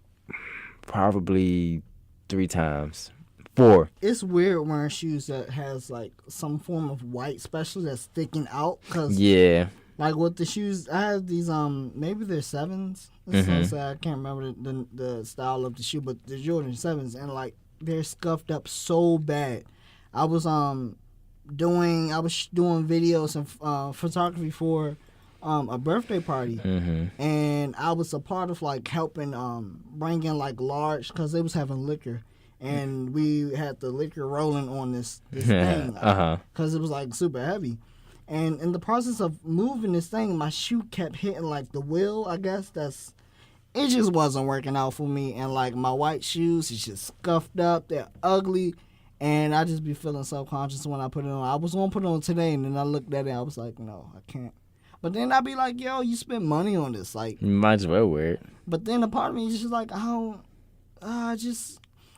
probably 3 times. 4.
It's weird wearing shoes that has like some form of white special that's sticking out. Cause like with the shoes, I have these maybe they're 7s. It's so sad. I can't remember the style of the shoe, but the Jordan 7s, and like they're scuffed up so bad. I was doing videos and photography for a birthday party, and I was a part of like helping bring in like large, because they was having liquor, and we had the liquor rolling on this thing because it was like super heavy. And in the process of moving this thing, my shoe kept hitting like the wheel. I guess it just wasn't working out for me. And like my white shoes, it's just scuffed up. They're ugly, and I just be feeling self-conscious when I put it on. I was gonna put it on today, and then I looked at it. I was like, no, I can't. But then I'd be like, yo, you spent money on this, like.
You might as well wear it.
But then a part of me is just like,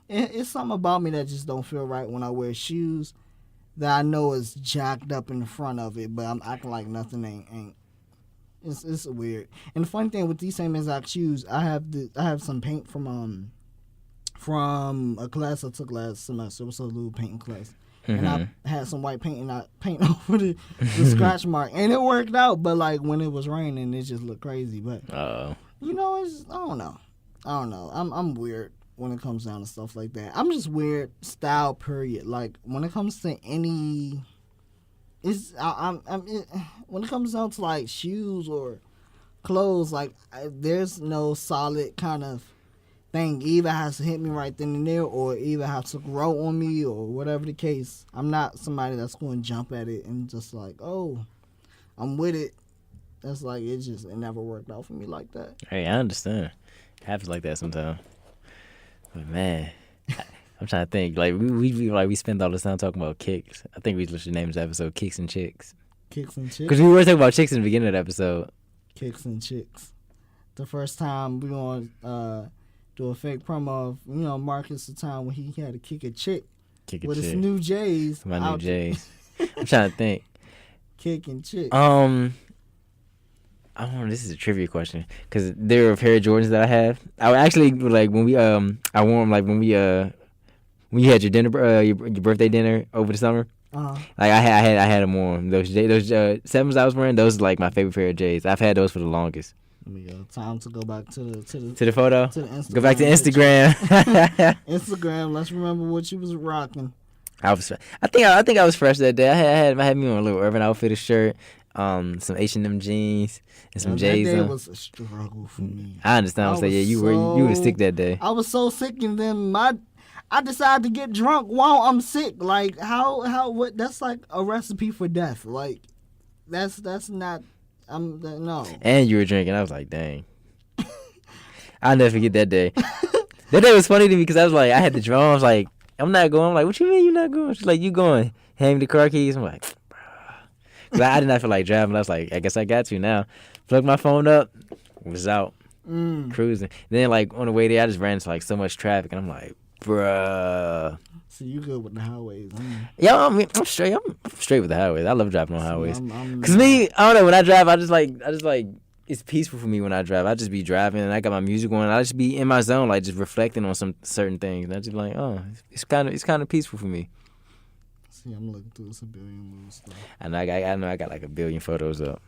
it's something about me that just don't feel right when I wear shoes that I know is jacked up in the front of it, but I'm acting like nothing ain't. It's weird. And the funny thing with these same exact shoes, I have some paint from a class I took last semester. It was a little painting class, and I had some white paint, and I paint over the scratch mark, and it worked out. But like when it was raining, it just looked crazy. But I don't know. I'm weird when it comes down to stuff like that. I'm just weird style, period. Like when it comes to any, when it comes down to like shoes or clothes, like there's no solid kind of thing. Either has to hit me right then and there, or either has to grow on me, or whatever the case. I'm not somebody that's going to jump at it and just like, oh, I'm with it. that's like it never worked out for me like that.
Hey, I understand. It happens like that sometimes. But man, I'm trying to think. Like we spend all this time talking about kicks. I think we should name this episode "Kicks and Chicks."
Kicks and chicks.
Because we were talking about chicks in the beginning of the episode.
Kicks and chicks. The first time we gonna do a fake promo of Marcus, the time when he had to kick a chick with his new J's.
My new J's. I'm trying to think.
Kicking chicks.
I don't know. This is a trivia question because there are a pair of Jordans that I have. I actually like when we I wore them like when you had your dinner your birthday dinner over the summer.
Uh-huh.
Like I had them on those sevens I was wearing. Those are like my favorite pair of J's. I've had those for the longest.
Let me go. Time to go back to the
photo.
To the Instagram.
Go back to Instagram.
Instagram. Let's remember what you was rocking.
I think I was fresh that day. I had me on a little Urban Outfitters shirt, some H&M jeans, and some J's.
That day was a struggle for me.
I understand. I was like, yeah, you were sick that day.
I was so sick, and then I decided to get drunk while I'm sick. Like what? That's like a recipe for death. Like that's not. No.
And you were drinking. I was like, dang. I'll never forget that day. That day was funny to me because I was like, I had the drum. I was like, I'm not going. I'm like, what you mean you're not going? She's like, you going. Hand me the car keys. I'm like, because I did not feel like driving. I was like, I guess I got to now. Plugged my phone up. Was out. Cruising. Then like on the way there, I just ran into like so much traffic. And I'm like, bruh.
So you good with the highways?
Yeah, I mean, I'm straight. I'm straight with the highways. I love driving on highways. Cause me, I don't know. When I drive, I just like. It's peaceful for me when I drive. I just be driving and I got my music on. I just be in my zone, like just reflecting on some certain things. And I just be like, oh, it's kind of peaceful for me.
See, I'm looking through this a billion little stuff.
And I know I got like a billion photos up.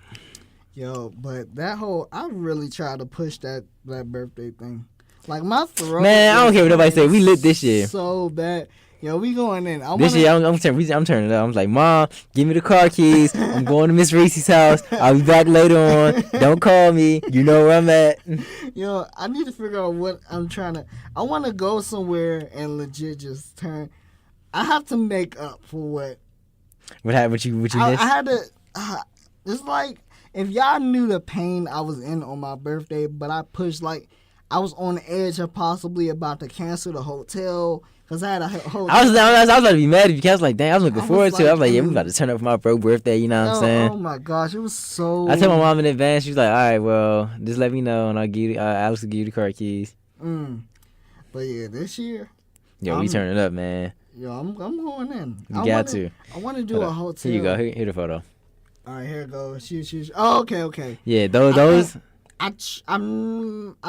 Yo, but I really tried to push that birthday thing. Like my throat.
Man, I don't care what nobody say. We lit this year.
So bad. Yo, we going in.
This year, I'm turning it up. I'm like, Mom, give me the car keys. I'm going to Miss Reese's house. I'll be back later on. Don't call me. You know where I'm at.
Yo, I need to figure out what I'm trying to. I want to go somewhere and legit just turn. I have to make up for what.
What happened? What you missed?
I had to. It's like if y'all knew the pain I was in on my birthday, but I pushed like I was on the edge of possibly about to cancel the hotel. Cause I had a hotel.
I was about to be mad if you. I was like, dang, I was looking forward to it. I was like, yeah, we about to turn up for my bro birthday. You know what I'm saying?
Oh my gosh, it was so.
I told my mom in advance. She was like, all right, well, just let me know, and I'll give you. Alex will give you the car keys.
But yeah, this year.
Yo, we turning up, man.
Yo, I'm going in.
You got to.
I want to do a hotel.
Here you go. Here the photo.
All right, here it goes. Shoot. Oh, okay.
Yeah, those.
I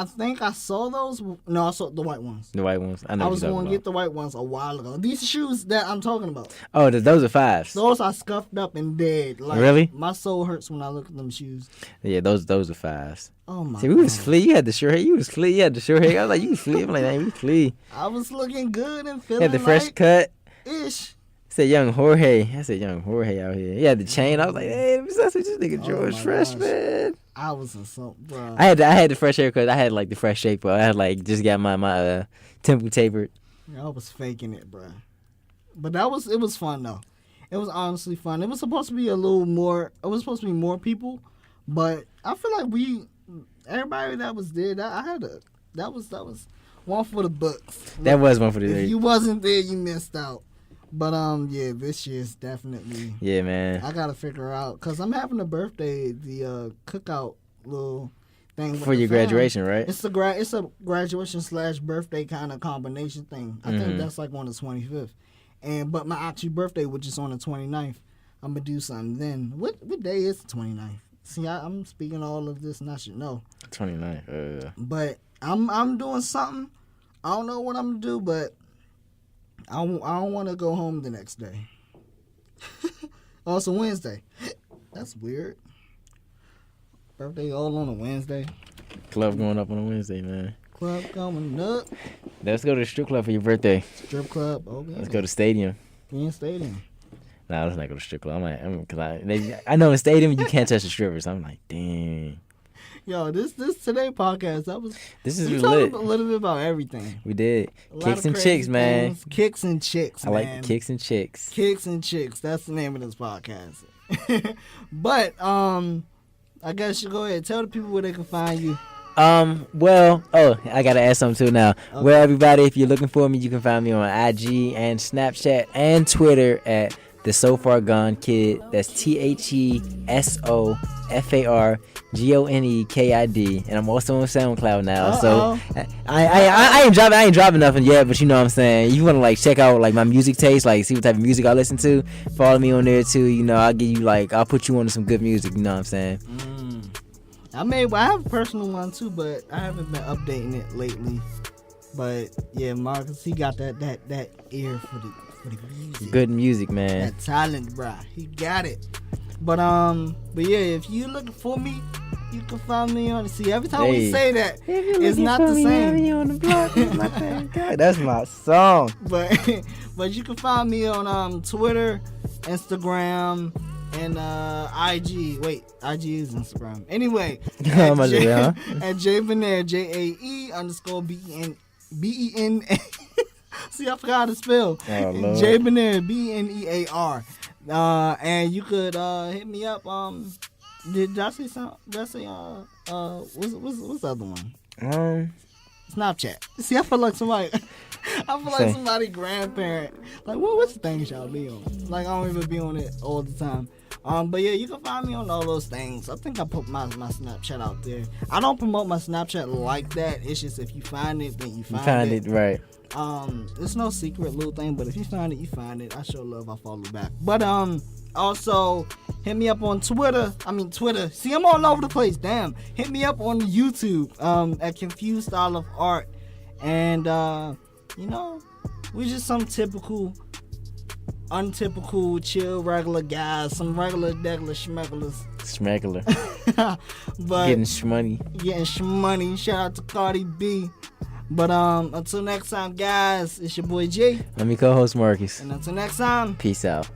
think I saw those. No, I saw the white ones.
The white ones. I know.
I was going to get the white ones a while ago. These shoes that I'm talking about.
Oh, those are fives.
Those I scuffed up and dead. Like,
really?
My soul hurts when I look at them shoes.
Yeah, those are fives.
Oh my.
See, we was flea. You had the short hair. You was flea. You had the short hair. I was like, you was flea. I'm like, dang, we flea.
I was looking good and feeling.
Had the fresh cut.
Ish.
Said young Jorge. I said young Jorge out here. He had the chain. I was like, hey, that's what this nigga George fresh, man.
I was in some, bro.
I had the fresh haircut. I had like the fresh shape, but I had like just got my temple tapered.
Yeah, I was faking it, bro. But it was fun though. It was honestly fun. It was supposed to be a little more. It was supposed to be more people, but I feel like everybody that was there. That was one for the books.
That was one for the.
If you wasn't there, you missed out. But yeah, this year's definitely.
Yeah, man.
I gotta figure out because I'm having the cookout little thing
for your graduation, right?
It's a graduation / birthday kind of combination thing. I think that's like on the 25th, but my actual birthday, which is on the 29th, I'm gonna do something then. What day is the 29th? See, I'm speaking all of this and I should know.
29th.
But I'm doing something. I don't know what I'm gonna do, but. I don't want to go home the next day. Also Wednesday. That's weird. Birthday all on a Wednesday.
Club going up on a Wednesday, man.
Club going up.
Let's go to the strip club for your birthday.
Strip club. Okay.
Let's go to stadium.
Green Stadium.
Nah, let's not go to strip club. I know in stadium you can't touch the strippers. I'm like, dang.
Yo, this today podcast.
This is
lit. A little bit about everything.
We did kicks and chicks, man.
Things. Kicks and chicks.
I like kicks and chicks.
Kicks and chicks. That's the name of this podcast. But I I guess you go ahead. Tell the people where they can find you.
I gotta add something too now.
Okay.
Well, everybody, if you're looking for me, you can find me on IG and Snapchat and Twitter at the So Far Gone Kid. That's TheSoFarGonekid, and I'm also on SoundCloud now. So I ain't dropping nothing yet, but you know what I'm saying. You wanna like check out like my music taste, like see what type of music I listen to. Follow me on there too. You know, I'll put you on to some good music. You know what I'm saying.
I have a personal one too, but I haven't been updating it lately. But yeah, Marcus, he got that ear for the music.
Good music, man.
That talent, bruh. He got it. But yeah, if you looking for me, you can find me on. See, every time we say that, it's not the same.
On the block, God, that's my song.
But you can find me on Twitter, Instagram, and IG. Wait, IG is Instagram. Anyway, at Jaebenair, JAE_BEN. See, I forgot how to spell. Jaebenair, BENEAR. And you could hit me up. Did I say something? Did I say what's the other one? Snapchat. See, I feel like somebody grandparent. Like, what's the things y'all be on? Like, I don't even be on it all the time. But yeah, you can find me on all those things. I think I put my Snapchat out there. I don't promote my Snapchat like that. It's just if you find it, then you find it.
Right.
It's no secret little thing, but if you find it, you find it. I show love, I follow back. But also hit me up on Twitter. See, I'm all over the place. Damn. Hit me up on YouTube at Confused Style of Art. And you know, we just some untypical, chill, regular guys, some regular schmegglers. But
getting shmoney.
Shout out to Cardi B. But until next time, guys, it's your boy Jay.
I'm your co-host Marcus.
And until next time,
peace out.